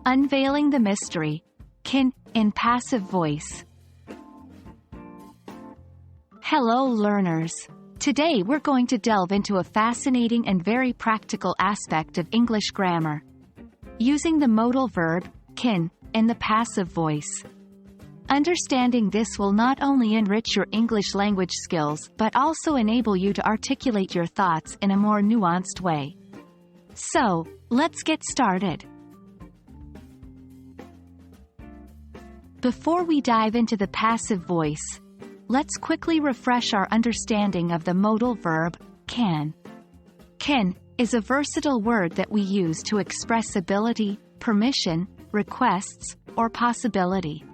Unveiling the Mystery. Can, in passive voice. Hello learners. Today we're going to delve into a fascinating and very practical aspect of English grammar. Using the modal verb, can, in the passive voice. Understanding this will not only enrich your English language skills but also enable you to articulate your thoughts in a more nuanced way. So, let's get started. Before we dive into the passive voice, let's quickly refresh our understanding of the modal verb, can. Can is a versatile word that we use to express ability, permission, requests, or possibility.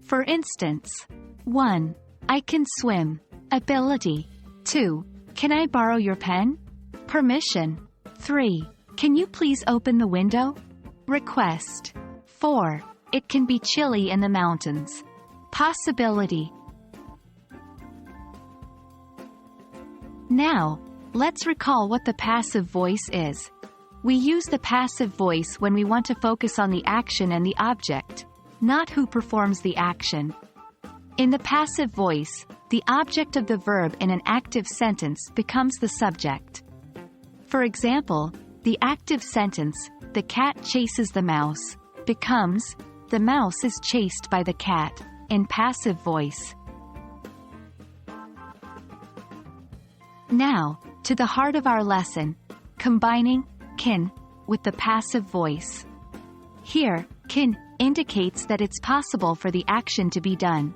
For instance, 1. I can swim. Ability. 2. Can I borrow your pen? Permission. 3. Can you please open the window? Request. 4. It can be chilly in the mountains. Possibility. Now, let's recall what the passive voice is. We use the passive voice when we want to focus on the action and the object, not who performs the action. In the passive voice, the object of the verb in an active sentence becomes the subject. For example, the active sentence, the cat chases the mouse, becomes, the mouse is chased by the cat, in passive voice. Now, to the heart of our lesson, combining can with the passive voice. Here, can indicates that it's possible for the action to be done.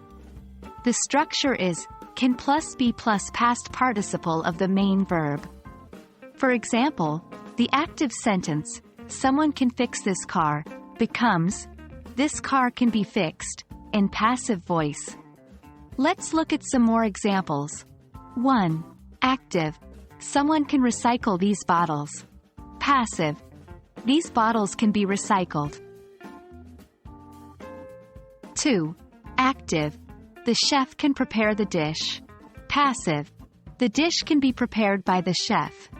The structure is can plus be plus past participle of the main verb. For example, the active sentence, someone can fix this car, becomes, this car can be fixed, in passive voice. Let's look at some more examples. 1. Active. Someone can recycle these bottles. Passive. These bottles can be recycled. 2. Active. The chef can prepare the dish. Passive. The dish can be prepared by the chef.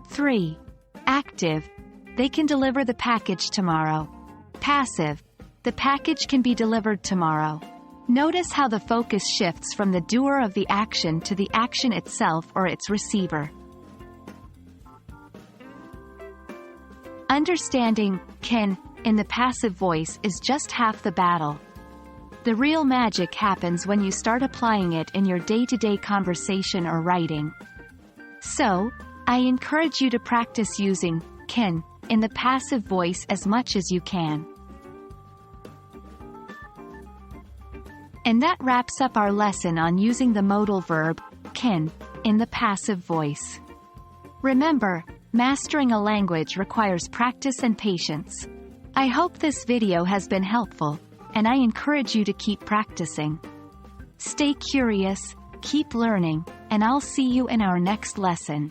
3. Active. They can deliver the package tomorrow. Passive. The package can be delivered tomorrow. Notice how the focus shifts from the doer of the action to the action itself or its receiver. Understanding can in the passive voice is just half the battle. The real magic happens when you start applying it in your day-to-day conversation or writing. So, I encourage you to practice using can in the passive voice as much as you can. And that wraps up our lesson on using the modal verb, can, in the passive voice. Remember, mastering a language requires practice and patience. I hope this video has been helpful, and I encourage you to keep practicing. Stay curious, keep learning, and I'll see you in our next lesson.